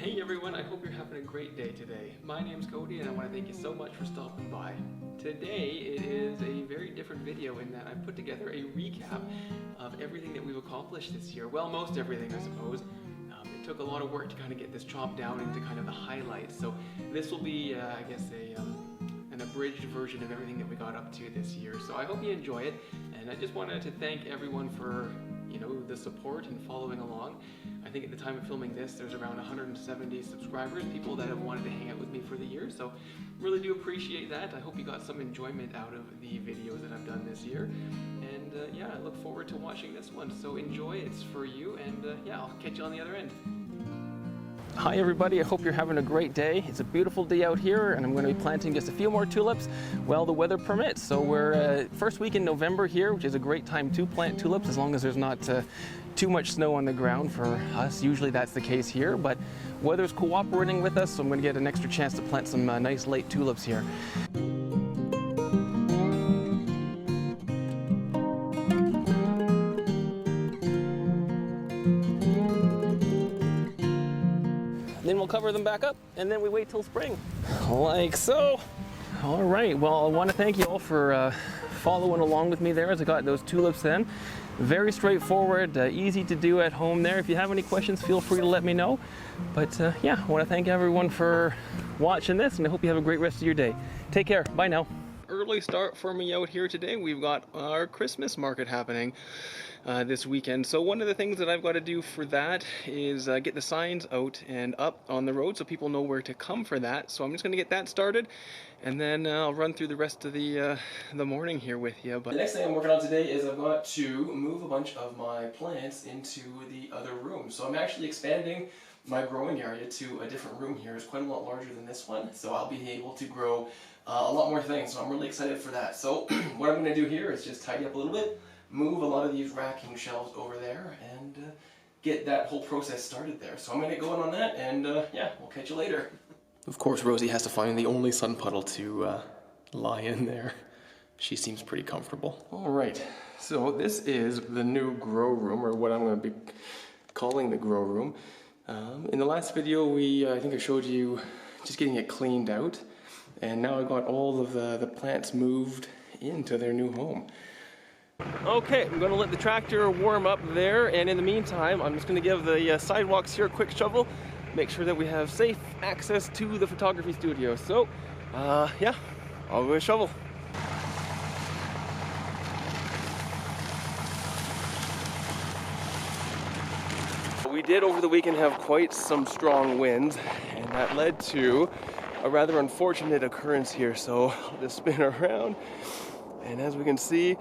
Hey everyone, I hope you're having a great day today. My name's Cody and I want to thank you so much for stopping by. Today it is a very different video in that I've put together a recap of everything that we've accomplished this year. Well, most everything, I suppose. It took a lot of work to kind of get this chopped down into kind of the highlights. So this will be, I guess, an abridged version of everything that we got up to this year. So I hope you enjoy it, and I just wanted to thank everyone for the support and following along. I think at the time of filming this, there's around 170 subscribers, people that have wanted to hang out with me for the year, so really do appreciate that. I hope you got some enjoyment out of the videos that I've done this year, and yeah, I look forward to watching this one, so enjoy, it's for you, and yeah, I'll catch you on the other end. Hi everybody, I hope you're having a great day. It's a beautiful day out here and I'm going to be planting just a few more tulips while the weather permits. So we're first week in November here, which is a great time to plant tulips as long as there's not too much snow on the ground for us. Usually that's the case here, but weather's cooperating with us, so I'm going to get an extra chance to plant some nice late tulips here. Then we'll cover them back up and then we wait till spring, like so. All right, well, I want to thank you all for following along with me there as I got those tulips in. Very straightforward, easy to do at home there. If you have any questions, feel free to let me know. But yeah, I want to thank everyone for watching this and I hope you have a great rest of your day. Take care, bye now. Early start for me out here today. We've got our Christmas market happening this weekend. So one of the things that I've got to do for that is get the signs out and up on the road so people know where to come for that. So I'm just going to get that started and then I'll run through the rest of the morning here with you. But the next thing I'm working on today is I've got to move a bunch of my plants into the other room. So I'm actually expanding my growing area to a different room here. It's quite a lot larger than this one, so I'll be able to grow a lot more things, so I'm really excited for that. So what I'm going to do here is just tidy up a little bit, move a lot of these racking shelves over there, and get that whole process started there. So I'm going to get going on that, and yeah, we'll catch you later. Of course, Rosie has to find the only sun puddle to lie in there. She seems pretty comfortable. All right, so this is the new grow room, or what I'm going to be calling the grow room. In the last video, I think I showed you just getting it cleaned out. And now I've got all of the plants moved into their new home. Okay, I'm going to let the tractor warm up there, and in the meantime, I'm just going to give the sidewalks here a quick shovel, make sure that we have safe access to the photography studio. So, yeah, I'll go shovel. We did over the weekend have quite some strong winds, and that led to a rather unfortunate occurrence here, so I'll just spin around, and as we can see,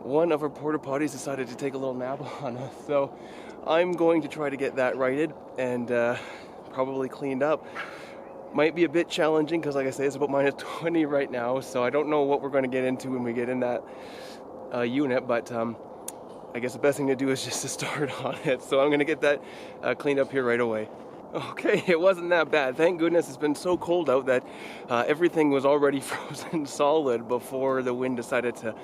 one of our porta potties decided to take a little nap on us, so I'm going to try to get that righted and probably cleaned up. Might be a bit challenging because, like I say, it's about -20 right now, so I don't know what we're going to get into when we get in that unit, but I guess the best thing to do is just to start on it, so I'm going to get that cleaned up here right away. Okay, it wasn't that bad. Thank goodness it's been so cold out that everything was already frozen solid before the wind decided to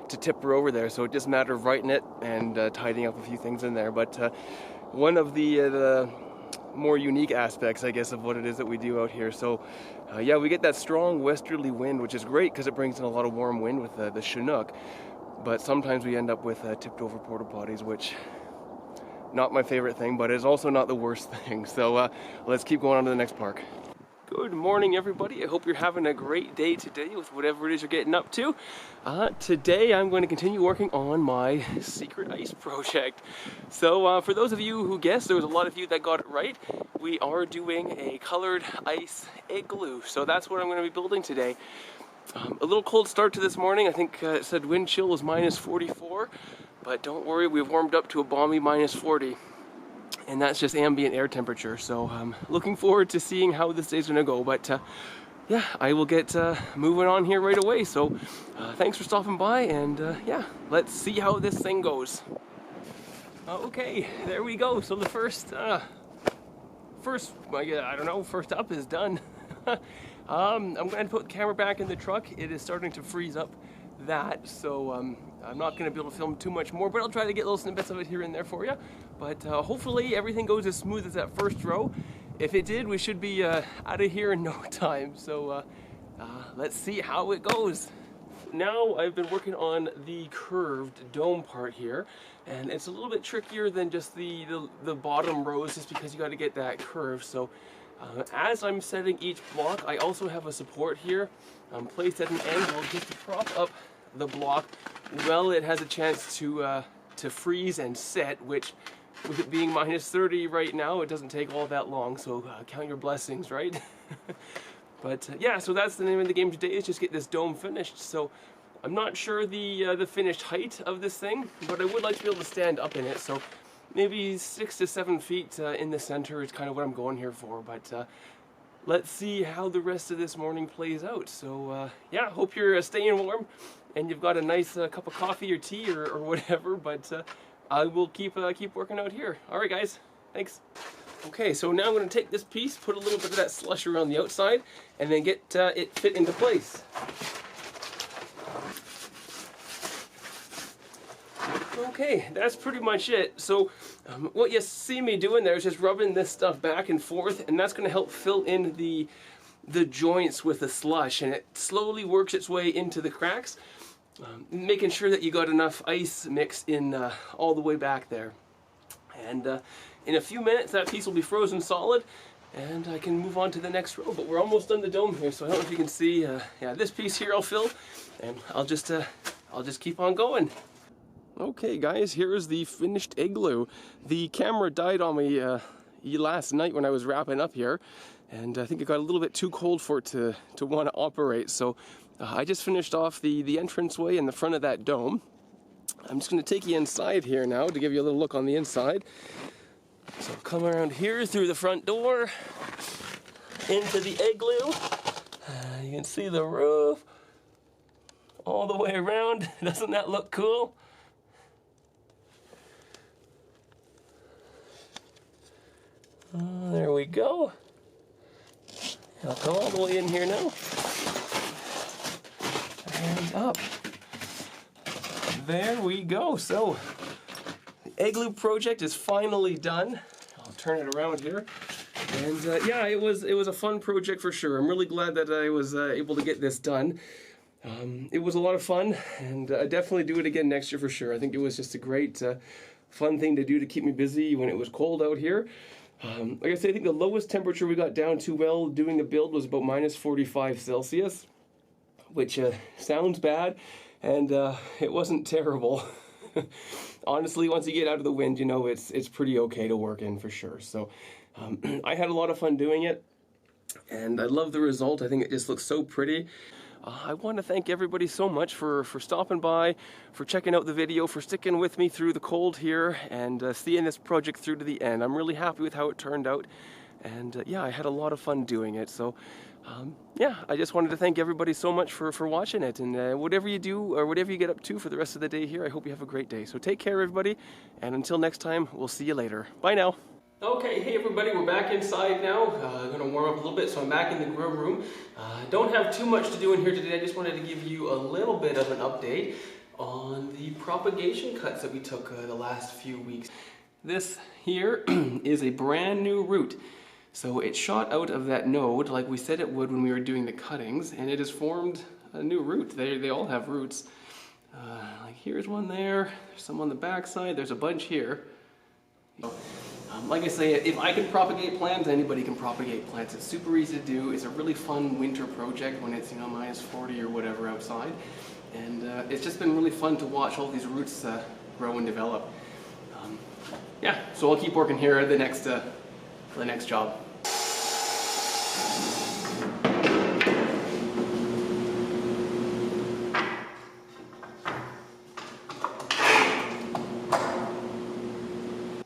tip her over there. So it just mattered of righting it and tidying up a few things in there. But one of the more unique aspects, I guess, of what it is that we do out here. So yeah, we get that strong westerly wind, which is great because it brings in a lot of warm wind with the Chinook. But sometimes we end up with tipped over porta potties, which not my favorite thing, but it's also not the worst thing. So let's keep going on to the next park. Good morning, everybody. I hope you're having a great day today with whatever it is you're getting up to. Today I'm going to continue working on my secret ice project. So for those of you who guessed, there was a lot of you that got it right. We are doing a colored ice igloo. So that's what I'm going to be building today. A little cold start to this morning. I think it said wind chill was -44. But don't worry, we've warmed up to a balmy -40, and that's just ambient air temperature. So I'm looking forward to seeing how this day's gonna go. But yeah, I will get moving on here right away. So thanks for stopping by, and yeah, let's see how this thing goes. Okay, there we go. So the first up is done. I'm going to put the camera back in the truck. It is starting to freeze up that, so I'm not going to be able to film too much more, but I'll try to get little snippets of it here and there for you. But hopefully everything goes as smooth as that first row, If it did, we should be out of here in no time. So let's see how it goes. Now I've been working on the curved dome part here, and it's a little bit trickier than just the bottom rows, just because you got to get that curve. So as I'm setting each block, I also have a support here placed at an angle just to prop up the block while it has a chance to freeze and set, which, with it being minus 30 right now, it doesn't take all that long, so count your blessings, right? But yeah, so that's the name of the game today, is just get this dome finished. So I'm not sure the finished height of this thing, but I would like to be able to stand up in it. So maybe 6 to 7 feet in the center is kind of what I'm going here for. But let's see how the rest of this morning plays out. So yeah, hope you're staying warm and you've got a nice cup of coffee or tea or whatever. But I will keep working out here. All right, guys, thanks. Okay, so now I'm going to take this piece, put a little bit of that slush around the outside, and then get it fit into place. Okay, that's pretty much it. So what you see me doing there is just rubbing this stuff back and forth, and that's going to help fill in the joints with the slush, and it slowly works its way into the cracks, making sure that you got enough ice mix in all the way back there. And in a few minutes that piece will be frozen solid, and I can move on to the next row. But we're almost done the dome here, so I don't know if you can see. Yeah, this piece here I'll fill, and I'll just keep on going. Okay, guys, here is the finished igloo. The camera died on me last night when I was wrapping up here, and I think it got a little bit too cold for it to want to operate. So I just finished off the entranceway in the front of that dome. I'm just going to take you inside here now to give you a little look on the inside. So come around here through the front door into the igloo. You can see the roof all the way around. Doesn't that look cool? There we go. I'll come all the way in here now. And up. There we go. So the igloo project is finally done. I'll turn it around here. And yeah, it was a fun project for sure. I'm really glad that I was able to get this done. It was a lot of fun, and I definitely do it again next year for sure. I think it was just a great fun thing to do to keep me busy when it was cold out here. Like I said, I think the lowest temperature we got down to while doing the build was about minus 45 Celsius, which sounds bad, and it wasn't terrible. Honestly, once you get out of the wind, you know, it's pretty okay to work in for sure. So I had a lot of fun doing it, and I love the result. I think it just looks so pretty. I want to thank everybody so much for stopping by, for checking out the video, for sticking with me through the cold here, and seeing this project through to the end. I'm really happy with how it turned out, and yeah, I had a lot of fun doing it. So yeah, I just wanted to thank everybody so much for watching it, and whatever you do or whatever you get up to for the rest of the day here, I hope you have a great day. So take care, everybody, and until next time, we'll see you later. Bye now. Okay, hey everybody, we're back inside now. I'm going to warm up a little bit, so I'm back in the grow room. Don't have too much to do in here today. I just wanted to give you a little bit of an update on the propagation cuts that we took the last few weeks. This here is a brand new root. So it shot out of that node like we said it would when we were doing the cuttings, and it has formed a new root. They all have roots. Like here's one there, there's some on the back side, there's a bunch here. Like I say, if I can propagate plants, anybody can propagate plants. It's super easy to do. It's a really fun winter project when it's, you know, minus 40 or whatever outside. And it's just been really fun to watch all these roots grow and develop. Yeah, so I'll keep working here at the next job.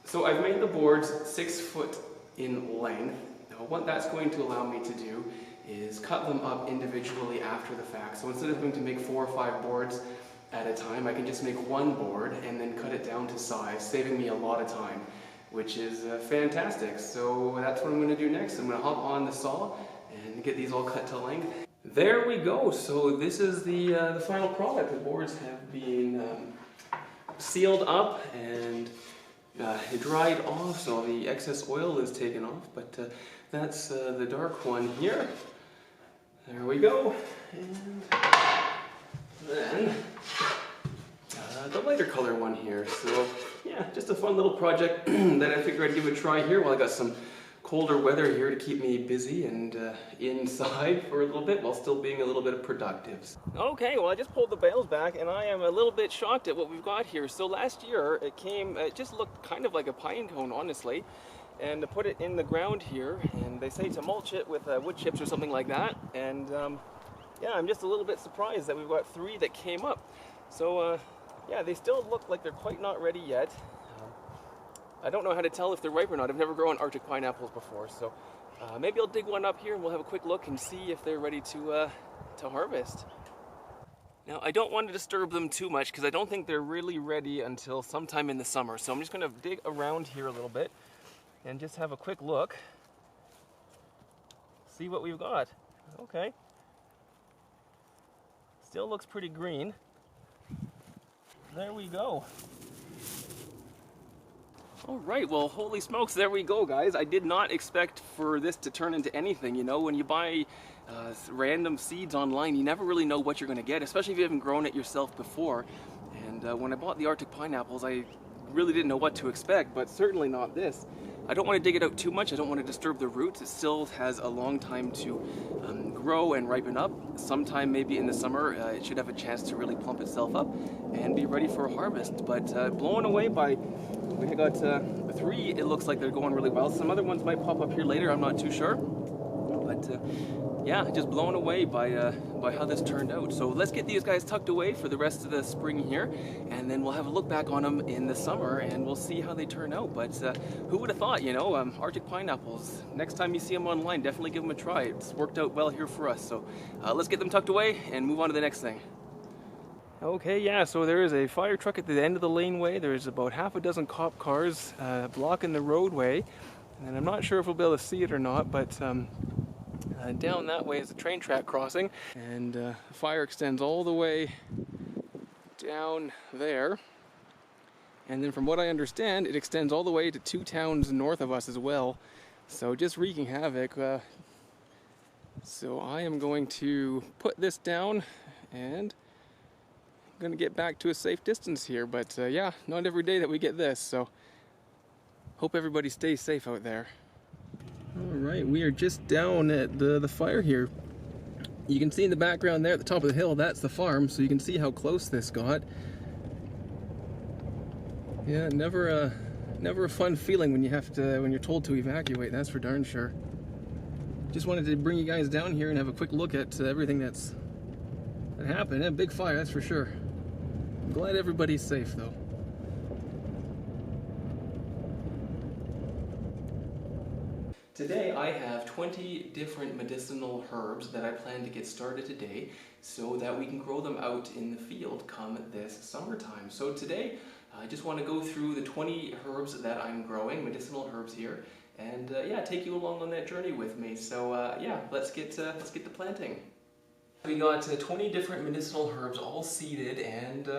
So I've made the boards 6 foot in length. Now what that's going to allow me to do is cut them up individually after the fact. So instead of having to make 4 or 5 boards at a time, I can just make one board and then cut it down to size, saving me a lot of time, which is fantastic. So that's what I'm going to do next. I'm going to hop on the saw and get these all cut to length. There we go. So this is the final product. The boards have been sealed up and it dried off, so the excess oil is taken off, but That's the dark one here. There we go. And then the lighter color one here. So yeah, just a fun little project that I figured I'd give a try here while I got some colder weather here to keep me busy and inside for a little bit while still being a little bit productive. Okay, well I just pulled the bales back and I am a little bit shocked at what we've got here. So last year it just looked kind of like a pine cone, honestly. And to put it in the ground here, and they say to mulch it with wood chips or something like that. And yeah, I'm just a little bit surprised that we've got 3 that came up. So yeah, they still look like they're quite not ready yet. I don't know how to tell if they're ripe or not. I've never grown Arctic pineapples before, so maybe I'll dig one up here and we'll have a quick look and see if they're ready to harvest. Now, I don't want to disturb them too much because I don't think they're really ready until sometime in the summer. So I'm just going to dig around here a little bit and just have a quick look, see what we've got. Okay. Still looks pretty green. There we go. All right, well, holy smokes, there we go, guys. I did not expect for this to turn into anything. You know, when you buy random seeds online, you never really know what you're going to get, especially if you haven't grown it yourself before. And when I bought the Arctic pineapples, I really didn't know what to expect, but certainly not this. I don't want to dig it out too much. I don't want to disturb the roots. It still has a long time to grow and ripen up. Sometime maybe in the summer, it should have a chance to really plump itself up and be ready for a harvest. But blown away by, we got 3, it looks like they're going really well. Some other ones might pop up here later, I'm not too sure. But yeah, just blown away by how this turned out. So let's get these guys tucked away for the rest of the spring here, and then we'll have a look back on them in the summer and we'll see how they turn out. But who would have thought, you know, Arctic pineapples, next time you see them online, definitely give them a try. It's worked out well here for us. So let's get them tucked away and move on to the next thing. Okay, yeah, so there is a fire truck at the end of the laneway. There's about half a dozen cop cars blocking the roadway, and I'm not sure if we'll be able to see it or not, but down that way is a train track crossing, and the fire extends all the way down there. And then from what I understand, it extends all the way to 2 towns north of us as well. So just wreaking havoc. So I am going to put this down and I'm going to get back to a safe distance here. But yeah, not every day that we get this. So hope everybody stays safe out there. Alright, we are just down at the fire here. You can see in the background there at the top of the hill, that's the farm, so you can see how close this got. Yeah, never a fun feeling when you're told to evacuate, that's for darn sure. Just wanted to bring you guys down here and have a quick look at everything that happened. A big fire, that's for sure. I'm glad everybody's safe though. Today I have 20 different medicinal herbs that I plan to get started today so that we can grow them out in the field come this summertime. So today I just want to go through the 20 herbs that I'm growing, medicinal herbs here, and yeah, take you along on that journey with me. So yeah, let's get to planting. We got 20 different medicinal herbs all seeded and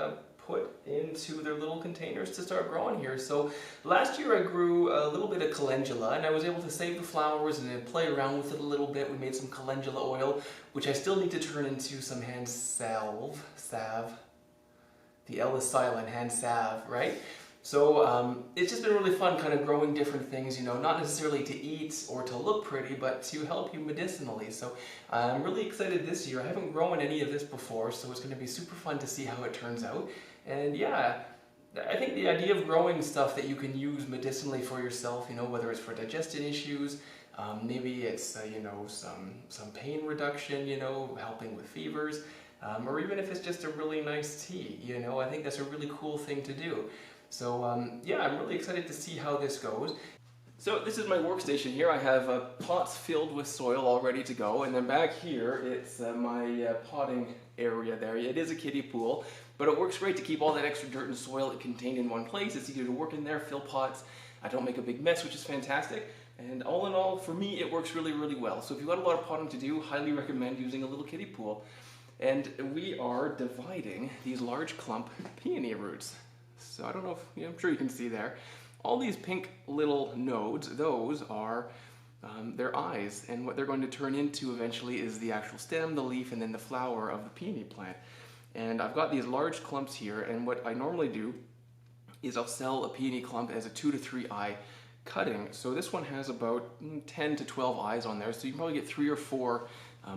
put into their little containers to start growing here. So last year I grew a little bit of calendula and I was able to save the flowers and then play around with it a little bit. We made some calendula oil, which I still need to turn into some hand salve. The L is silent, hand salve, right? So it's just been really fun kind of growing different things, you know, not necessarily to eat or to look pretty, but to help you medicinally. So I'm really excited this year. I haven't grown any of this before, so it's going to be super fun to see how it turns out. And yeah, I think the idea of growing stuff that you can use medicinally for yourself, you know, whether it's for digestion issues, maybe it's, you know, some pain reduction, you know, helping with fevers, or even if it's just a really nice tea, you know, I think that's a really cool thing to do. So yeah, I'm really excited to see how this goes. So this is my workstation here. I have pots filled with soil all ready to go, and then back here it's my potting area there. It is a kiddie pool, but it works great to keep all that extra dirt and soil contained in one place. It's easier to work in there, fill pots. I don't make a big mess, which is fantastic. And all in all, for me, it works really, really well. So if you've got a lot of potting to do, highly recommend using a little kiddie pool. And we are dividing these large clump peony roots. So I don't know if, I'm sure you can see there. All these pink little nodes, those are their eyes, and what they're going to turn into eventually is the actual stem, the leaf, and then the flower of the peony plant. And I've got these large clumps here, and what I normally do is I'll sell a peony clump as a 2 to 3 eye cutting. So this one has about 10 to 12 eyes on there, so you can probably get 3 or 4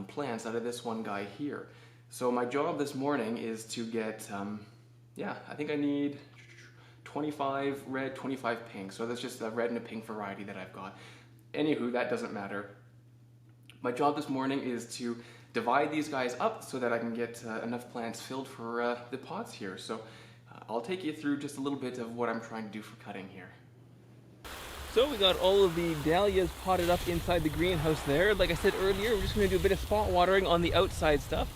plants out of this one guy here. So my job this morning is to get, I think I need 25 red, 25 pink. So that's just a red and a pink variety that I've got. Anywho, that doesn't matter. My job this morning is to divide these guys up so that I can get enough plants filled for the pots here. So I'll take you through just a little bit of what I'm trying to do for cutting here. So we got all of the dahlias potted up inside the greenhouse there. Like I said earlier, we're just going to do a bit of spot watering on the outside stuff.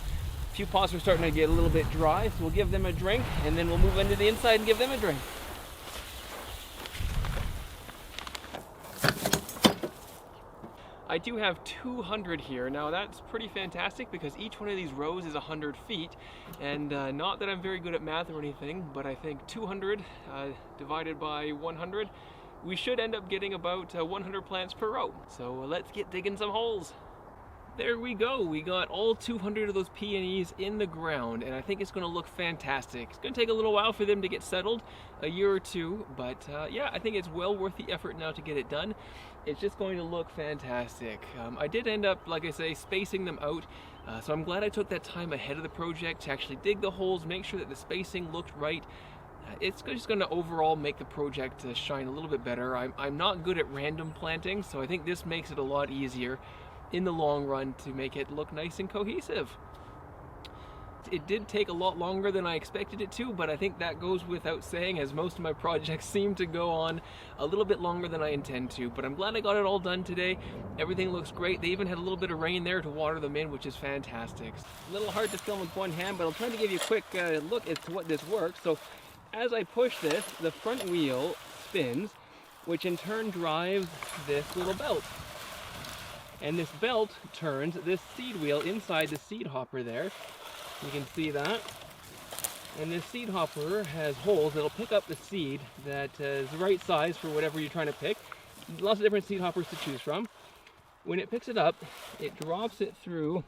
A few pots are starting to get a little bit dry, so we'll give them a drink, and then we'll move into the inside and give them a drink. I do have 200 here. Now that's pretty fantastic because each one of these rows is 100 feet, and not that I'm very good at math or anything, but I think 200 divided by 100, we should end up getting about 100 plants per row. So let's get digging some holes. There we go. We got all 200 of those peonies in the ground, and I think it's going to look fantastic. It's going to take a little while for them to get settled, a year or two, but yeah, I think it's well worth the effort now to get it done. It's just going to look fantastic. I did end up, like I say, spacing them out, so I'm glad I took that time ahead of the project to actually dig the holes, make sure that the spacing looked right. It's just going to overall make the project shine a little bit better. I'm not good at random planting, so I think this makes it a lot easier in the long run to make it look nice and cohesive. It did take a lot longer than I expected it to, but I think that goes without saying, as most of my projects seem to go on a little bit longer than I intend to. But I'm glad I got it all done today. Everything looks great. They even had a little bit of rain there to water them in, which is fantastic. A little hard to film with one hand, but I'll try to give you a quick look as to what this works. So as I push this, the front wheel spins, which in turn drives this little belt. And this belt turns this seed wheel inside the seed hopper there. You can see that. And this seed hopper has holes that'll pick up the seed that is the right size for whatever you're trying to pick. Lots of different seed hoppers to choose from. When it picks it up, it drops it through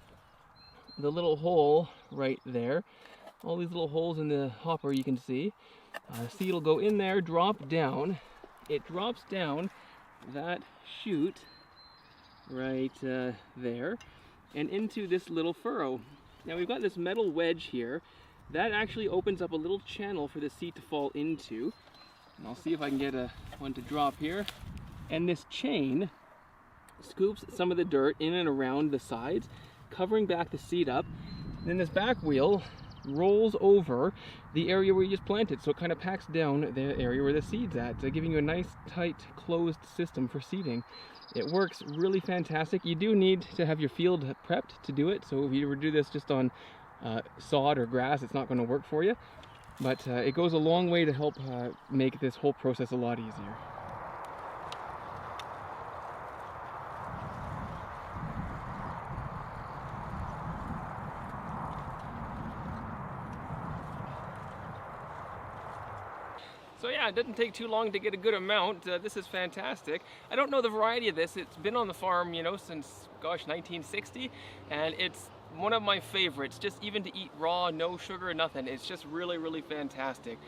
the little hole right there. All these little holes in the hopper you can see. Seed will go in there, drop down. It drops down that chute right there and into this little furrow. Now we've got this metal wedge here that actually opens up a little channel for the seed to fall into, and I'll see if I can get one to drop here. And this chain scoops some of the dirt in and around the sides, covering back the seed up. And then this back wheel rolls over the area where you just planted, so it kind of packs down the area where the seed's at, giving you a nice tight closed system for seeding. It works really fantastic. You do need to have your field prepped to do it, so if you were to do this just on sod or grass, it's not going to work for you, but it goes a long way to help make this whole process a lot easier. So yeah, it didn't take too long to get a good amount. This is fantastic. I don't know the variety of this. It's been on the farm, you know, since, gosh, 1960, and it's one of my favorites, just even to eat raw, no sugar, nothing. It's just really, really fantastic.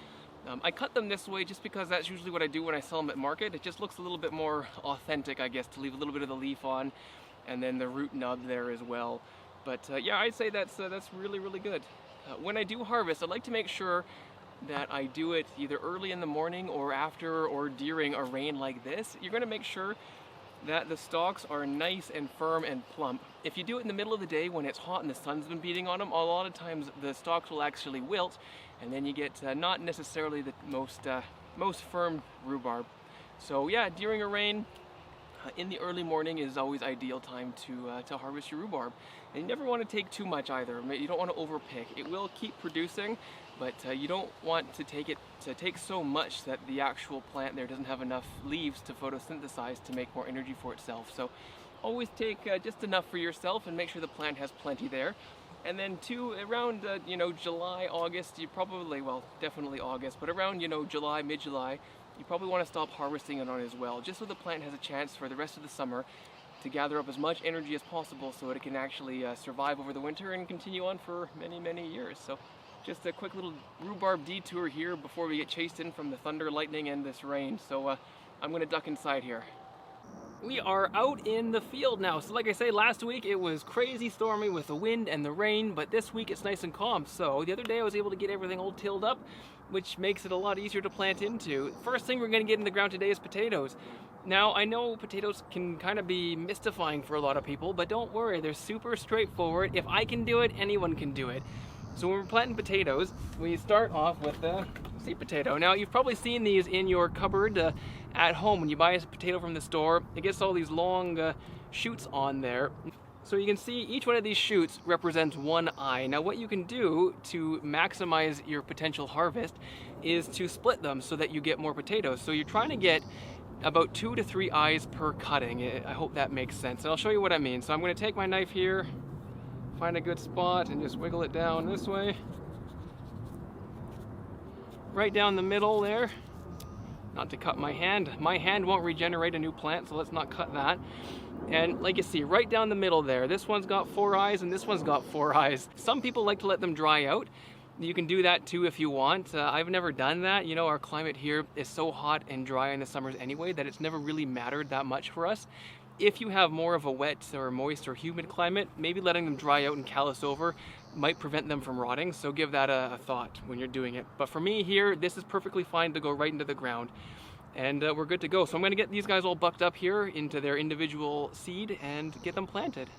I cut them this way just because that's usually what I do when I sell them at market. It just looks a little bit more authentic, I guess, to leave a little bit of the leaf on, and then the root nub there as well. But yeah, I'd say that's really, really good. When I do harvest, I like to make sure that I do it either early in the morning or after or during a rain like this. You're going to make sure that the stalks are nice and firm and plump. If you do it in the middle of the day when it's hot and the sun's been beating on them, a lot of times the stalks will actually wilt, and then you get not necessarily the most firm rhubarb. So yeah, during a rain, in the early morning is always ideal time to harvest your rhubarb. And you never want to take too much either. You don't want to overpick. It will keep producing, but you don't want to take so much that the actual plant there doesn't have enough leaves to photosynthesize to make more energy for itself. So always take just enough for yourself and make sure the plant has plenty there. And then around you know, July, August, you probably, well, definitely August, but around, you know, July, mid-July, you probably want to stop harvesting it on as well, just so the plant has a chance for the rest of the summer to gather up as much energy as possible so that it can actually survive over the winter and continue on for many, many years. So just a quick little rhubarb detour here before we get chased in from the thunder, lightning, and this rain. So I'm gonna duck inside here. We are out in the field now. So like I say, last week it was crazy stormy with the wind and the rain, but this week it's nice and calm. So the other day I was able to get everything all tilled up, which makes it a lot easier to plant into. First thing we're gonna get in the ground today is potatoes. Now, I know potatoes can kind of be mystifying for a lot of people, but don't worry, they're super straightforward. If I can do it, anyone can do it. So when we're planting potatoes, we start off with the seed potato. Now, you've probably seen these in your cupboard at home. When you buy a potato from the store, it gets all these long shoots on there. So you can see each one of these shoots represents one eye. Now what you can do to maximize your potential harvest is to split them so that you get more potatoes. So you're trying to get about 2 to 3 eyes per cutting. I hope that makes sense. And I'll show you what I mean. So I'm going to take my knife here, find a good spot, and just wiggle it down this way. Right down the middle there. Not to cut my hand. My hand won't regenerate a new plant, so let's not cut that. And like you see, right down the middle there, this one's got 4 eyes and this one's got 4 eyes. Some people like to let them dry out. You can do that too if you want. I've never done that. You know, our climate here is so hot and dry in the summers anyway that it's never really mattered that much for us. If you have more of a wet or moist or humid climate, maybe letting them dry out and callus over might prevent them from rotting, so give that a thought when you're doing it. But for me here, this is perfectly fine to go right into the ground, and we're good to go. So I'm going to get these guys all bucked up here into their individual seed and get them planted.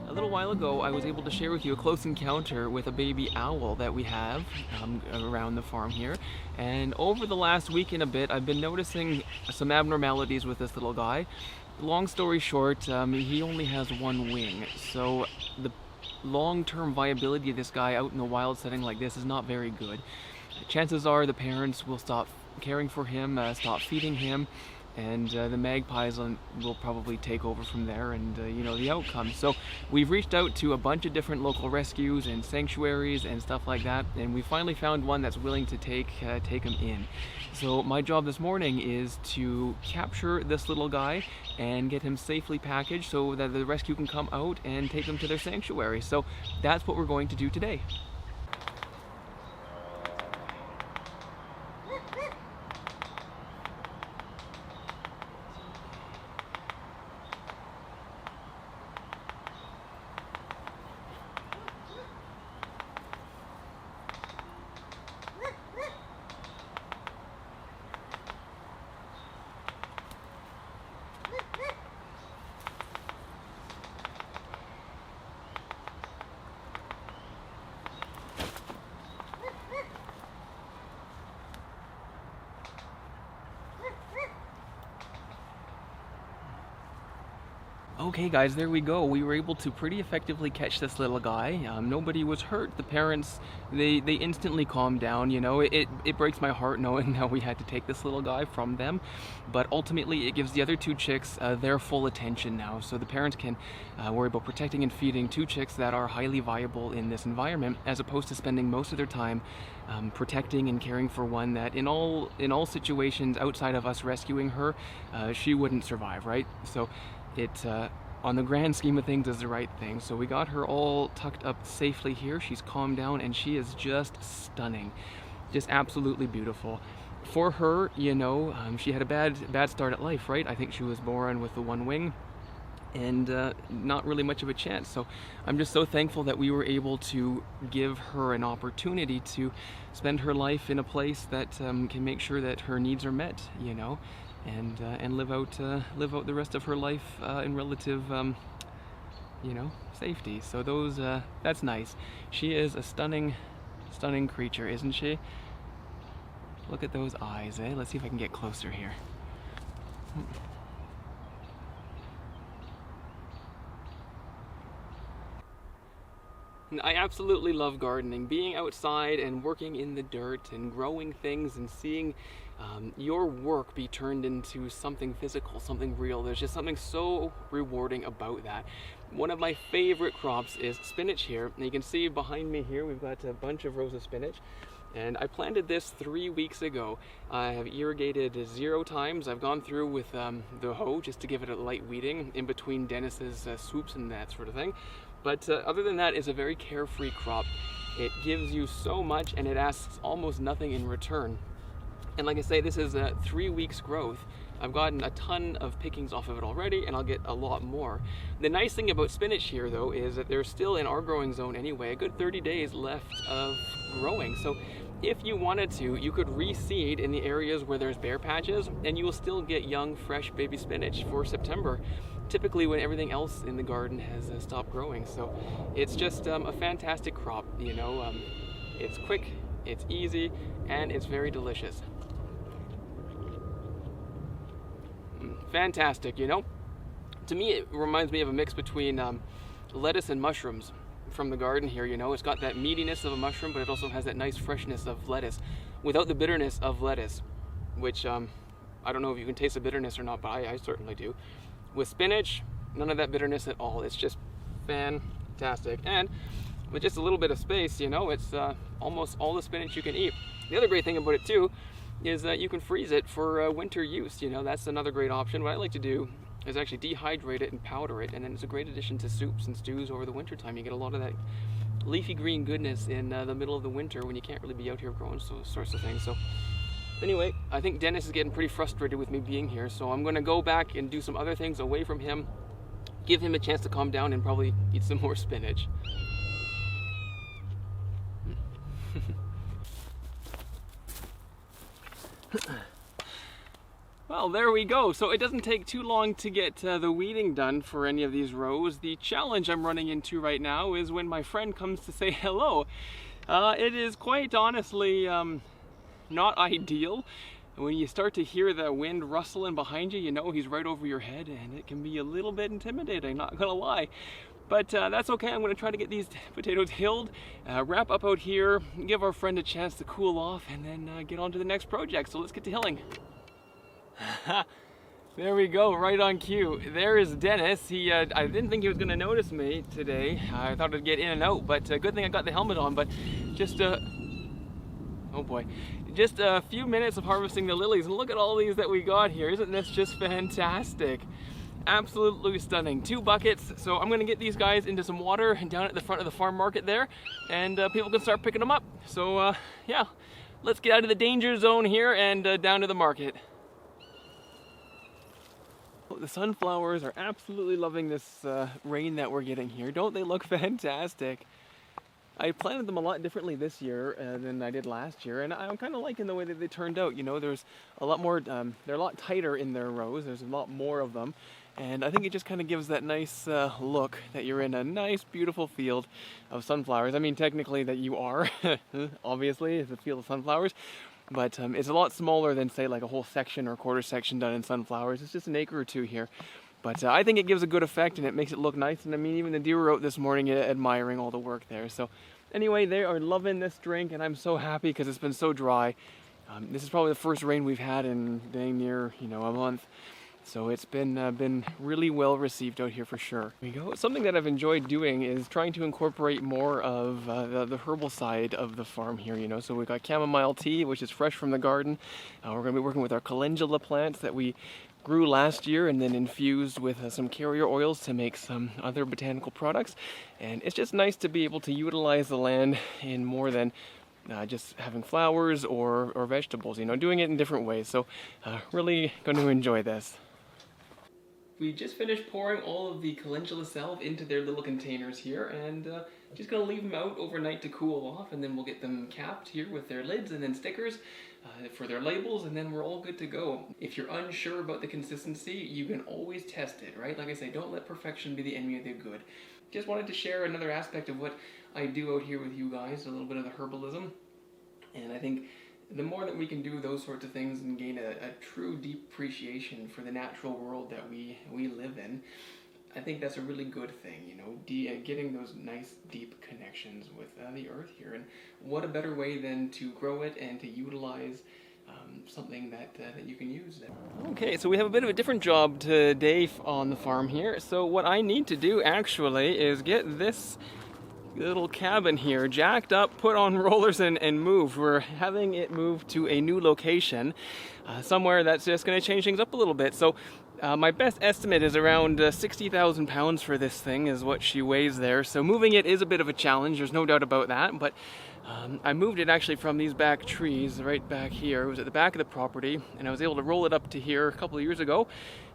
A little while ago, I was able to share with you a close encounter with a baby owl that we have around the farm here. And over the last week and a bit, I've been noticing some abnormalities with this little guy. Long story short, he only has one wing. So the long-term viability of this guy out in a wild setting like this is not very good. Chances are the parents will stop caring for him, stop feeding him, and the magpies will probably take over from there, and you know the outcome. So we've reached out to a bunch of different local rescues and sanctuaries and stuff like that, and we finally found one that's willing to take him in. So my job this morning is to capture this little guy and get him safely packaged so that the rescue can come out and take him to their sanctuary. So that's what we're going to do today. Okay guys, there we go. We were able to pretty effectively catch this little guy. Nobody was hurt. The parents, they instantly calmed down. You know, it breaks my heart knowing that we had to take this little guy from them, but ultimately it gives the other two chicks their full attention now. So the parents can worry about protecting and feeding two chicks that are highly viable in this environment, as opposed to spending most of their time protecting and caring for one that in all situations outside of us rescuing her, she wouldn't survive, right? So it, on the grand scheme of things, is the right thing. So we got her all tucked up safely here. She's calmed down and she is just stunning, just absolutely beautiful. For her, you know, she had a bad start at life, right? I think she was born with the one wing and not really much of a chance. So I'm just so thankful that we were able to give her an opportunity to spend her life in a place that can make sure that her needs are met, you know, and live out the rest of her life in relative, you know, safety. So that's nice. She is a stunning creature, isn't she? Look at those eyes, eh? Let's see if I can get closer here. I absolutely love gardening, being outside and working in the dirt and growing things and seeing your work be turned into something physical, something real. There's just something so rewarding about that. One of my favorite crops is spinach here, and you can see behind me here we've got a bunch of rows of spinach, and I planted this 3 weeks ago. I have irrigated 0 times. I've gone through with the hoe just to give it a light weeding in between Dennis's swoops and that sort of thing. But other than that, it's a very carefree crop. It gives you so much and it asks almost nothing in return. And like I say, this is 3 weeks growth. I've gotten a ton of pickings off of it already, and I'll get a lot more. The nice thing about spinach here though is that there's still, in our growing zone anyway, a good 30 days left of growing. So if you wanted to, you could reseed in the areas where there's bare patches, and you will still get young, fresh baby spinach for September, typically when everything else in the garden has stopped growing. So it's just a fantastic crop, you know. It's quick, it's easy, and it's very delicious. Fantastic, you know. To me, it reminds me of a mix between lettuce and mushrooms from the garden here, you know. It's got that meatiness of a mushroom, but it also has that nice freshness of lettuce without the bitterness of lettuce, which I don't know if you can taste the bitterness or not, but I certainly do. With spinach, none of that bitterness at all. It's just fantastic. And with just a little bit of space, you know, it's almost all the spinach you can eat. The other great thing about it too is that you can freeze it for winter use. You know, that's another great option. What I like to do is actually dehydrate it and powder it, and then it's a great addition to soups and stews over the winter time. You get a lot of that leafy green goodness in the middle of the winter when you can't really be out here growing those sorts of things. So anyway, I think Dennis is getting pretty frustrated with me being here, so I'm gonna go back and do some other things away from him, give him a chance to calm down and probably eat some more spinach. Well, there we go. So it doesn't take too long to get the weeding done for any of these rows. The challenge I'm running into right now is when my friend comes to say hello. It is quite honestly not ideal. When you start to hear the wind rustling behind you, you know he's right over your head, and it can be a little bit intimidating, not gonna lie. But that's okay. I'm gonna try to get these potatoes hilled, wrap up out here, give our friend a chance to cool off, and then get on to the next project. So let's get to hilling. There we go, right on cue. There is Dennis. He, I didn't think he was going to notice me today. I thought I'd get in and out, but good thing I got the helmet on. But just, oh boy, just a few minutes of harvesting the lilies, and look at all these that we got here. Isn't this just fantastic? Absolutely stunning. 2 buckets. So I'm going to get these guys into some water down at the front of the farm market there, and people can start picking them up. So yeah, let's get out of the danger zone here and down to the market. The sunflowers are absolutely loving this rain that we're getting here. Don't they look fantastic? I planted them a lot differently this year than I did last year, and I'm kind of liking the way that they turned out. You know, there's a lot more, they're a lot tighter in their rows. There's a lot more of them, and I think it just kind of gives that nice look that you're in a nice, beautiful field of sunflowers. I mean, technically that you are, obviously, it's a field of sunflowers. But it's a lot smaller than, say, like a whole section or quarter section done in sunflowers. It's just an acre or two here. But I think it gives a good effect and it makes it look nice. And I mean, even the deer were out this morning admiring all the work there. So anyway, they are loving this drink, and I'm so happy because it's been so dry. This is probably the first rain we've had in dang near, you know, a month. So it's been really well received out here for sure. There we go. Something that I've enjoyed doing is trying to incorporate more of the herbal side of the farm here, you know. So we've got chamomile tea, which is fresh from the garden. We're going to be working with our calendula plants that we grew last year and then infused with some carrier oils to make some other botanical products. And it's just nice to be able to utilize the land in more than just having flowers or vegetables, you know, doing it in different ways. So really going to enjoy this. We just finished pouring all of the calendula salve into their little containers here, and just gonna leave them out overnight to cool off, and then we'll get them capped here with their lids and then stickers for their labels, and then we're all good to go. If you're unsure about the consistency, you can always test it, right? Like I say, don't let perfection be the enemy of the good. Just wanted to share another aspect of what I do out here with you guys, a little bit of the herbalism, and I think the more that we can do those sorts of things and gain a true deep appreciation for the natural world that we live in, I think that's a really good thing, you know, getting those nice deep connections with the earth here. And what a better way than to grow it and to utilize something that you can use. Okay, so we have a bit of a different job today on the farm here. So what I need to do actually is get this little cabin here jacked up, put on rollers, and moved. We're having it moved to a new location, somewhere that's just going to change things up a little bit. So my best estimate is around 60,000 pounds for this thing is what she weighs there. So moving it is a bit of a challenge, there's no doubt about that. But I moved it actually from these back trees right back here. It was at the back of the property, and I was able to roll it up to here a couple of years ago.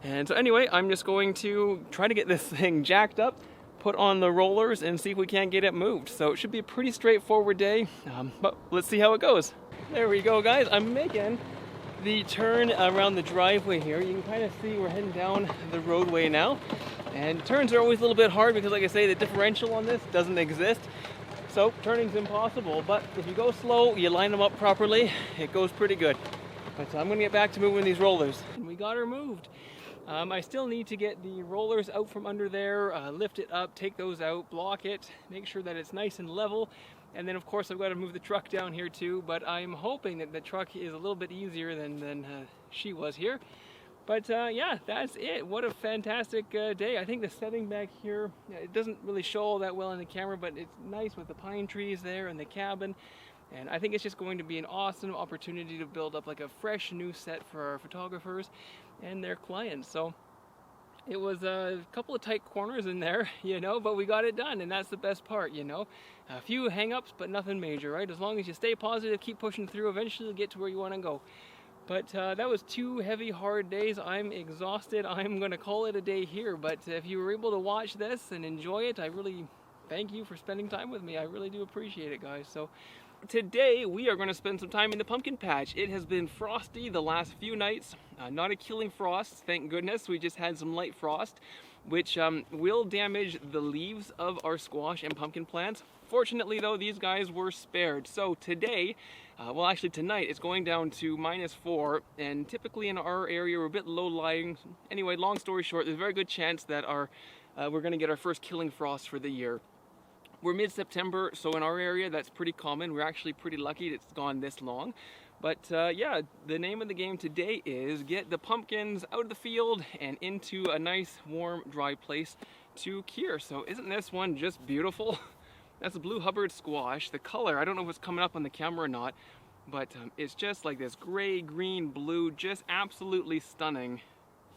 And so anyway, I'm just going to try to get this thing jacked up, put on the rollers, and see if we can't get it moved. So it should be a pretty straightforward day, but let's see how it goes. There we go, guys. I'm making the turn around the driveway here. You can kind of see we're heading down the roadway now, and turns are always a little bit hard because, like I say, the differential on this doesn't exist, so turning's impossible. But if you go slow, you line them up properly, it goes pretty good. But I'm gonna get back to moving these rollers, and we got her moved. I still need to get the rollers out from under there, lift it up, take those out, block it, make sure that it's nice and level. And then of course I've got to move the truck down here too, but I'm hoping that the truck is a little bit easier than she was here. But yeah, that's it. What a fantastic day. I think the setting back here, it doesn't really show all that well in the camera, but it's nice with the pine trees there and the cabin. And I think it's just going to be an awesome opportunity to build up like a fresh new set for our photographers and their clients. So it was a couple of tight corners in there, you know, but we got it done, and that's the best part, you know. A few hang-ups, but nothing major, right? As long as you stay positive, keep pushing through, eventually you'll get to where you want to go. But that was 2 heavy, hard days. I'm exhausted. I'm going to call it a day here. But if you were able to watch this and enjoy it, I really thank you for spending time with me. I really do appreciate it, guys. So today we are going to spend some time in the pumpkin patch. It has been frosty the last few nights. Not a killing frost, thank goodness. We just had some light frost, which will damage the leaves of our squash and pumpkin plants. Fortunately though, these guys were spared. So today, well actually tonight, it's going down to -4, and typically in our area we're a bit low lying. Anyway, long story short, there's a very good chance that we're going to get our first killing frost for the year. We're mid-September, so in our area that's pretty common. We're actually pretty lucky it's gone this long. But yeah, the name of the game today is get the pumpkins out of the field and into a nice, warm, dry place to cure. So isn't this one just beautiful? That's a blue Hubbard squash. The color, I don't know if it's coming up on the camera or not, but it's just like this gray, green, blue, just absolutely stunning.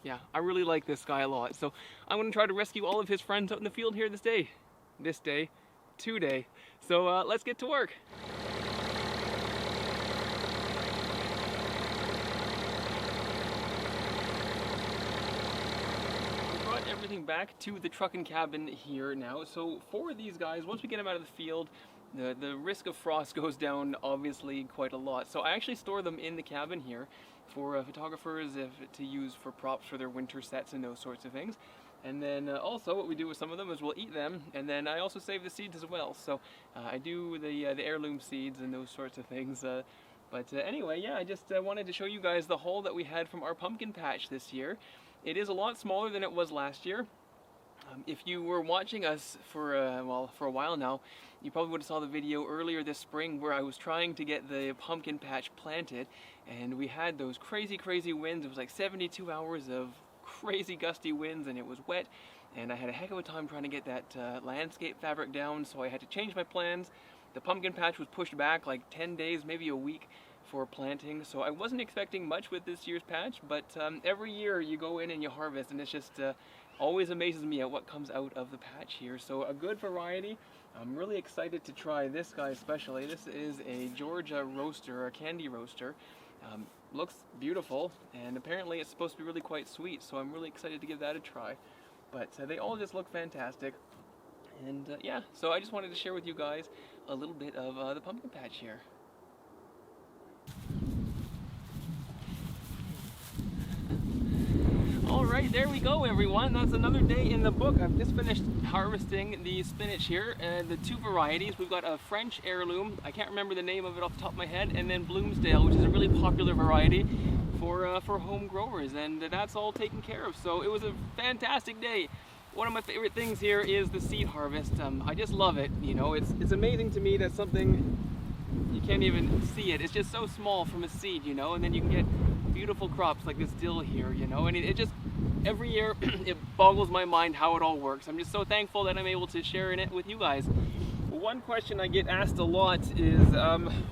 Yeah, I really like this guy a lot. So I'm gonna try to rescue all of his friends out in the field here today. So let's get to work. Everything back to the truck and cabin here now. So for these guys, once we get them out of the field, the risk of frost goes down obviously quite a lot. So I actually store them in the cabin here for photographers to use for props for their winter sets and those sorts of things. And then also what we do with some of them is we'll eat them, and then I also save the seeds as well. So I do the heirloom seeds and those sorts of things. But anyway, yeah, I just wanted to show you guys the haul that we had from our pumpkin patch this year. It is a lot smaller than it was last year. If you were watching us for a while now, you probably would have saw the video earlier this spring where I was trying to get the pumpkin patch planted, and we had those crazy winds. It was like 72 hours of crazy gusty winds, and it was wet, and I had a heck of a time trying to get that landscape fabric down, so I had to change my plans. The pumpkin patch was pushed back like 10 days, maybe a week for planting, so I wasn't expecting much with this year's patch, but every year you go in and you harvest, and it's just always amazes me at what comes out of the patch here. So a good variety. I'm really excited to try this guy especially. This is a Georgia roaster, a candy roaster. Looks beautiful, and apparently it's supposed to be really quite sweet, so I'm really excited to give that a try. But they all just look fantastic, and yeah, so I just wanted to share with you guys a little bit of the pumpkin patch here. Alright, there we go everyone. That's another day in the book. I've just finished harvesting the spinach here, and the two varieties. We've got a French heirloom, I can't remember the name of it off the top of my head, and then Bloomsdale, which is a really popular variety for home growers, and that's all taken care of. So it was a fantastic day. One of my favorite things here is the seed harvest. I just love it. You know, it's amazing to me that something, you can't even see it. It's just so small from a seed, you know, and then you can get beautiful crops like this dill here, you know, and it just, every year it boggles my mind how it all works. I'm just so thankful that I'm able to share in it with you guys. One question I get asked a lot is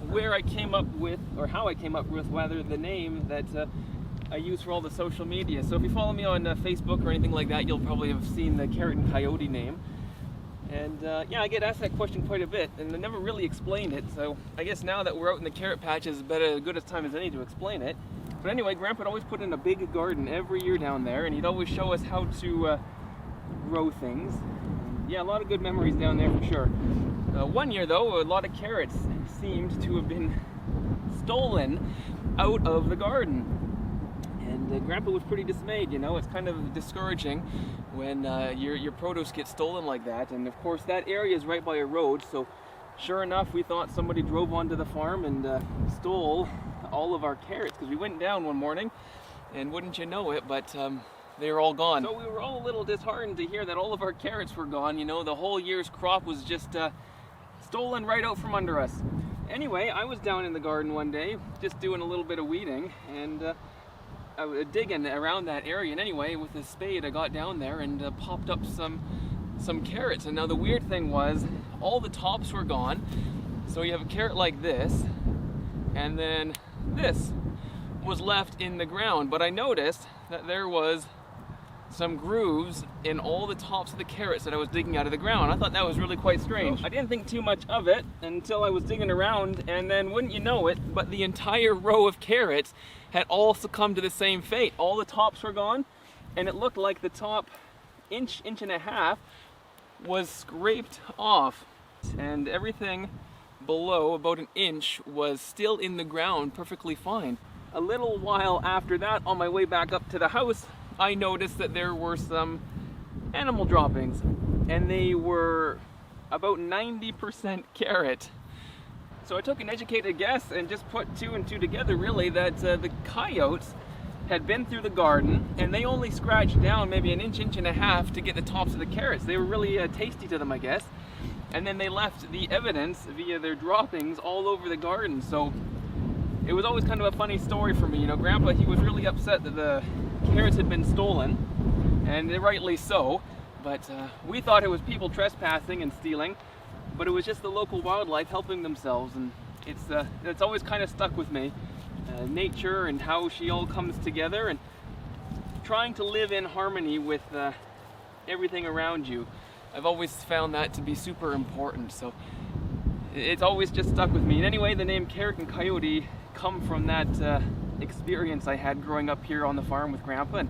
where I came up with, or how I came up with rather, the name that I use for all the social media. So if you follow me on Facebook or anything like that, you'll probably have seen the Carrot and Coyote name. And yeah, I get asked that question quite a bit, and I never really explained it. So I guess now that we're out in the carrot patch is as good a time as any to explain it. But anyway, Grandpa would always put in a big garden every year down there, and he'd always show us how to grow things. Yeah, a lot of good memories down there for sure. One year though, a lot of carrots seemed to have been stolen out of the garden. And Grandpa was pretty dismayed, you know. It's kind of discouraging when your produce gets stolen like that. And of course that area is right by a road, so sure enough we thought somebody drove onto the farm and stole all of our carrots, because we went down one morning and wouldn't you know it, but they were all gone. So we were all a little disheartened to hear that all of our carrots were gone. You know, the whole year's crop was just stolen right out from under us. Anyway, I was down in the garden one day just doing a little bit of weeding, and I was digging around that area, and anyway, with a spade I got down there and popped up some carrots. And now the weird thing was, all the tops were gone. So you have a carrot like this, and then this was left in the ground. But I noticed that there was some grooves in all the tops of the carrots that I was digging out of the ground. I thought that was really quite strange. I didn't think too much of it until I was digging around, and then wouldn't you know it, but the entire row of carrots had all succumbed to the same fate. All the tops were gone, and it looked like the top inch and a half was scraped off, and everything below about an inch was still in the ground perfectly fine. A little while after that, on my way back up to the house, I noticed that there were some animal droppings, and they were about 90% carrot. So I took an educated guess and just put two and two together, really, that the coyotes had been through the garden, and they only scratched down maybe an inch and a half to get the tops of the carrots. They were really tasty to them, I guess. And then they left the evidence via their droppings all over the garden. So it was always kind of a funny story for me. You know, Grandpa, he was really upset that the carrots had been stolen, and rightly so. But we thought it was people trespassing and stealing, but it was just the local wildlife helping themselves, and it's always kind of stuck with me. Nature and how she all comes together, and trying to live in harmony with everything around you. I've always found that to be super important, so it's always just stuck with me. And anyway, the name Carrot and Coyote come from that experience I had growing up here on the farm with Grandpa, and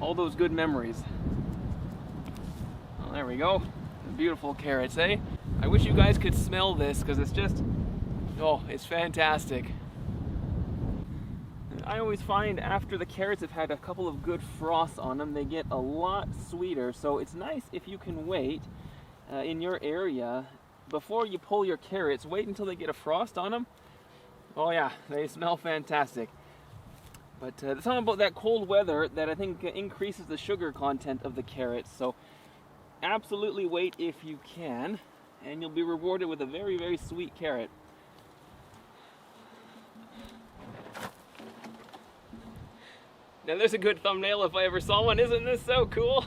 all those good memories. Well, there we go. Beautiful carrots, eh? I wish you guys could smell this, because it's just, oh, it's fantastic. I always find after the carrots have had a couple of good frosts on them, they get a lot sweeter. So it's nice if you can wait in your area before you pull your carrots. Wait until they get a frost on them. Oh yeah, they smell fantastic. But there's something about that cold weather that I think increases the sugar content of the carrots. So absolutely wait if you can, and you'll be rewarded with a very, very sweet carrot. Now there's a good thumbnail if I ever saw one. Isn't this so cool?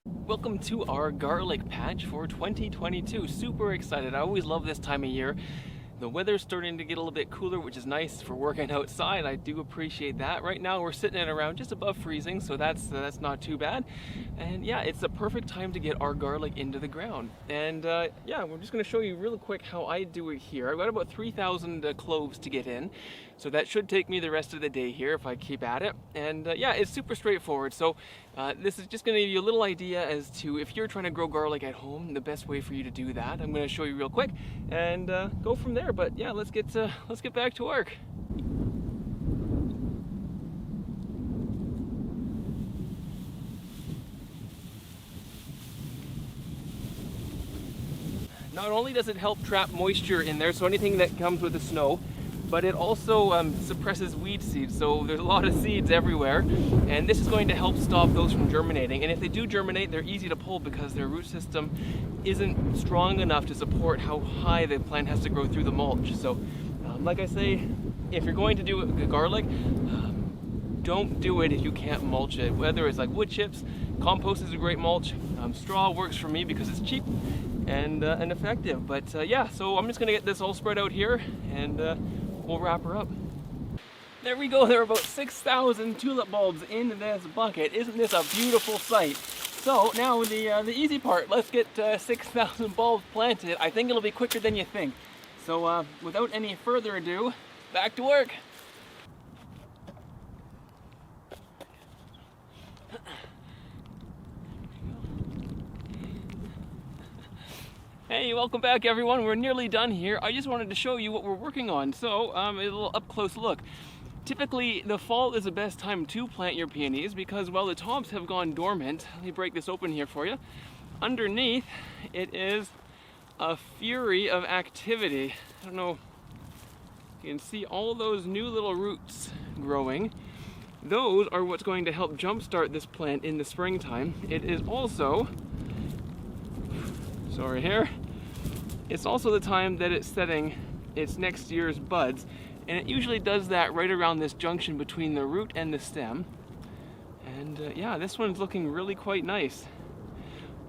Welcome to our garlic patch for 2022. Super excited. I always love this time of year. The weather's starting to get a little bit cooler, which is nice for working outside. I do appreciate that. Right now we're sitting at around just above freezing, so that's not too bad. And yeah, it's the perfect time to get our garlic into the ground. And yeah, we're just going to show you real quick how I do it here. I've got about 3,000 cloves to get in, so that should take me the rest of the day here if I keep at it. And yeah, it's super straightforward. So this is just going to give you a little idea as to if you're trying to grow garlic at home, the best way for you to do that. I'm going to show you real quick and go from there. But yeah, let's get back to work. Not only does it help trap moisture in there, so anything that comes with the snow, but it also suppresses weed seeds. So there's a lot of seeds everywhere, and this is going to help stop those from germinating. And if they do germinate, they're easy to pull because their root system isn't strong enough to support how high the plant has to grow through the mulch. So like I say, if you're going to do garlic, don't do it if you can't mulch it. Whether it's like wood chips, compost is a great mulch. Straw works for me because it's cheap and effective. But yeah, so I'm just gonna get this all spread out here, and we'll wrap her up. There we go. There are about 6,000 tulip bulbs in this bucket. Isn't this a beautiful sight? So now the easy part. Let's get 6,000 bulbs planted. I think it'll be quicker than you think. So without any further ado, back to work. Hey, welcome back everyone. We're nearly done here. I just wanted to show you what we're working on. So a little up close look. Typically the fall is the best time to plant your peonies because while the tops have gone dormant, let me break this open here for you. Underneath it is a fury of activity. I don't know, you can see all those new little roots growing. Those are what's going to help jumpstart this plant in the springtime. It is also, sorry here, it's also the time that it's setting its next year's buds, and it usually does that right around this junction between the root and the stem. And yeah, this one's looking really quite nice.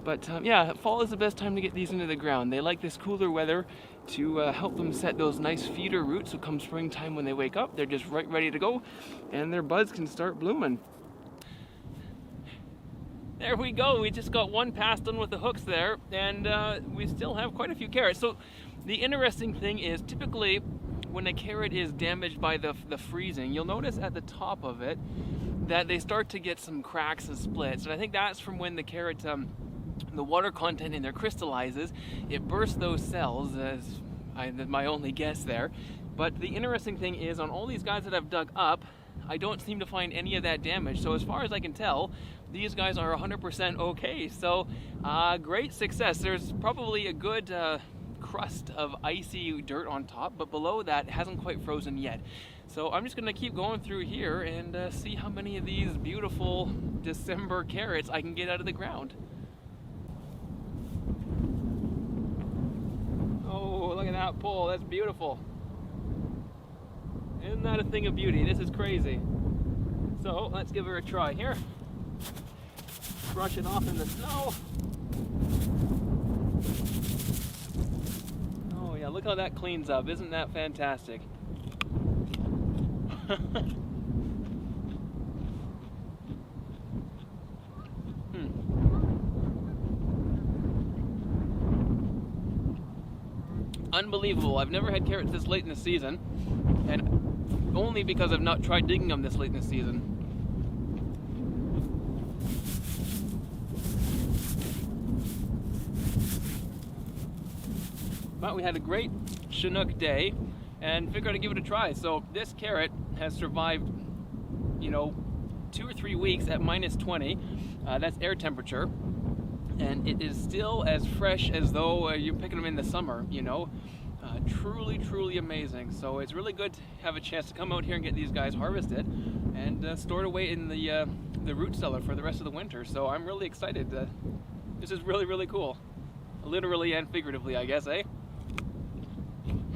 But yeah, fall is the best time to get these into the ground. They like this cooler weather to help them set those nice feeder roots, so come springtime when they wake up, they're just right ready to go and their buds can start blooming. There we go, we just got one pass done with the hooks there, and we still have quite a few carrots. So the interesting thing is, typically when a carrot is damaged by the freezing, you'll notice at the top of it that they start to get some cracks and splits, and I think that's from when the carrot the water content in there crystallizes. It bursts those cells, my only guess there. But the interesting thing is, on all these guys that I've dug up, I don't seem to find any of that damage. So as far as I can tell, these guys are 100% okay. So great success. There's probably a good crust of icy dirt on top, but below that it hasn't quite frozen yet. So I'm just gonna keep going through here and see how many of these beautiful December carrots I can get out of the ground. Oh, look at that pole, that's beautiful. Isn't that a thing of beauty? This is crazy. So let's give her a try here. Brush it off in the snow. Oh yeah, look how that cleans up. Isn't that fantastic? Unbelievable. I've never had carrots this late in the season, and only because I've not tried digging them this late in the season. But we had a great Chinook day and figured I'd give it a try. So this carrot has survived, you know, 2 or 3 weeks at -20. That's air temperature. And it is still as fresh as though you're picking them in the summer, you know. Truly, truly amazing. So it's really good to have a chance to come out here and get these guys harvested and stored away in the root cellar for the rest of the winter. So I'm really excited. This is really, really cool. Literally and figuratively, I guess, eh?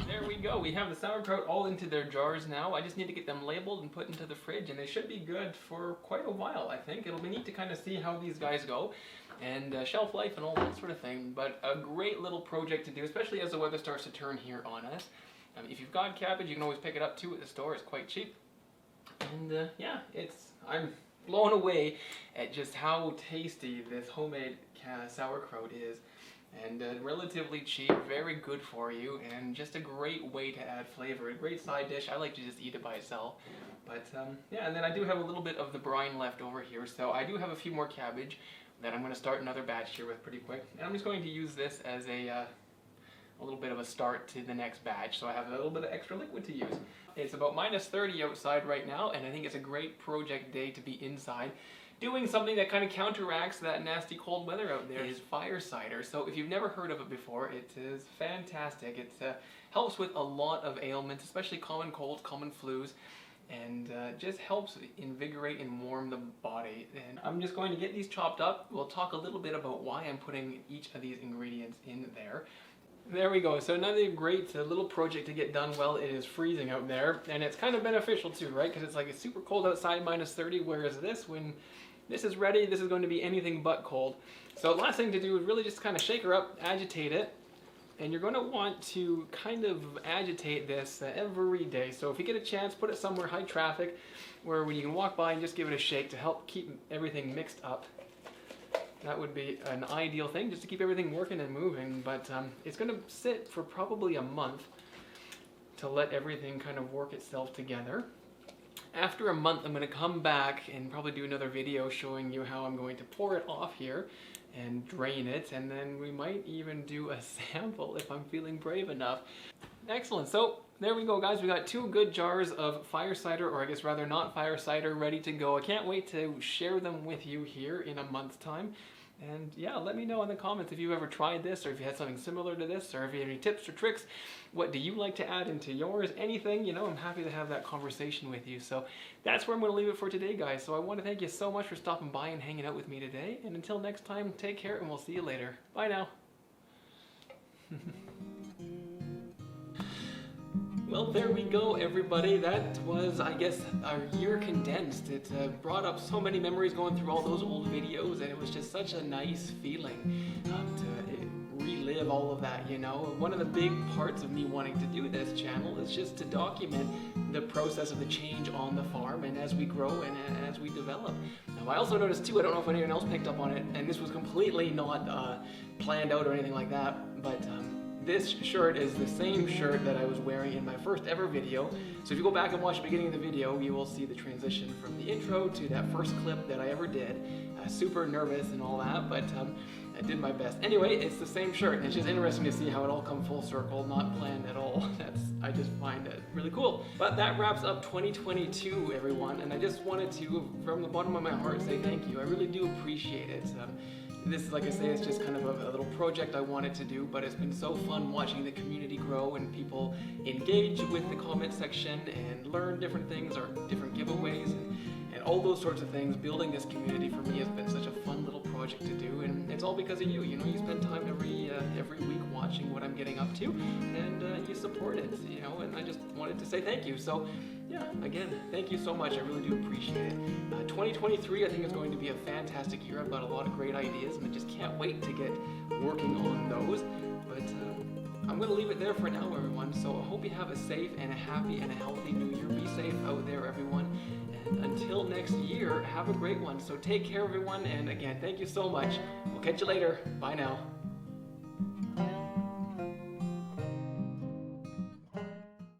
There we go. We have the sauerkraut all into their jars now. I just need to get them labeled and put into the fridge, and they should be good for quite a while, I think. It'll be neat to kind of see how these guys go, and shelf life and all that sort of thing. But a great little project to do, especially as the weather starts to turn here on us. If you've got cabbage, you can always pick it up too at the store. It's quite cheap. And yeah, I'm blown away at just how tasty this homemade sauerkraut is. And relatively cheap, very good for you, and just a great way to add flavor. A great side dish. I like to just eat it by itself. But yeah, and then I do have a little bit of the brine left over here, so I do have a few more cabbage that I'm going to start another batch here with pretty quick. And I'm just going to use this as a little bit of a start to the next batch, so I have a little bit of extra liquid to use. It's about -30 outside right now, and I think it's a great project day to be inside. Doing something that kind of counteracts that nasty cold weather out there is fire cider. So if you've never heard of it before, it is fantastic. It helps with a lot of ailments, especially common colds, common flus, and just helps invigorate and warm the body. And I'm just going to get these chopped up. We'll talk a little bit about why I'm putting each of these ingredients in there. There we go. So another great little project to get done while it is freezing out there. And it's kind of beneficial too, right? Because it's like it's super cold outside, -30, whereas when this is ready, this is going to be anything but cold. So last thing to do is really just kind of shake her up, agitate it, and you're going to want to kind of agitate this every day. So if you get a chance, put it somewhere high traffic where when you can walk by and just give it a shake to help keep everything mixed up. That would be an ideal thing, just to keep everything working and moving. But it's going to sit for probably a month to let everything kind of work itself together. After a month, I'm going to come back and probably do another video showing you how I'm going to pour it off here and drain it, and then we might even do a sample if I'm feeling brave enough. Excellent. So there we go, guys. We got 2 good jars of fire cider, or I guess rather not fire cider, ready to go. I can't wait to share them with you here in a month's time. And yeah, let me know in the comments if you've ever tried this, or if you had something similar to this, or if you have any tips or tricks. What do you like to add into yours? Anything, you know, I'm happy to have that conversation with you. So that's where I'm going to leave it for today, guys. So I want to thank you so much for stopping by and hanging out with me today. And until next time, take care, and we'll see you later. Bye now. Well, there we go, everybody. That was, I guess, our year condensed. It brought up so many memories going through all those old videos, and it was just such a nice feeling to relive all of that, you know. One of the big parts of me wanting to do this channel is just to document the process of the change on the farm, and as we grow and as we develop. Now, I also noticed too, I don't know if anyone else picked up on it, and this was completely not planned out or anything like that, but this shirt is the same shirt that I was wearing in my first ever video. So if you go back and watch the beginning of the video, you will see the transition from the intro to that first clip that I ever did. Super nervous and all that, but I did my best. Anyway, it's the same shirt, and it's just interesting to see how it all come full circle, not planned at all. I just find it really cool. But that wraps up 2022, everyone, and I just wanted to, from the bottom of my heart, say thank you. I really do appreciate it. This, like I say, is just kind of a little project I wanted to do, but it's been so fun watching the community grow and people engage with the comment section and learn different things or different giveaways and all those sorts of things. Building this community for me has been such a fun little project to do, and it's all because of you. You know, you spend time every week watching what I'm getting up to, and you support it, you know, and I just wanted to say thank you. So Yeah, again, thank you so much. I really do appreciate it. 2023, I think, is going to be a fantastic year. I've got a lot of great ideas, and I just can't wait to get working on those. But I'm going to leave it there for now, everyone. So I hope you have a safe and a happy and a healthy new year. Be safe out there, everyone. And until next year, have a great one. So take care, everyone. And again, thank you so much. We'll catch you later. Bye now.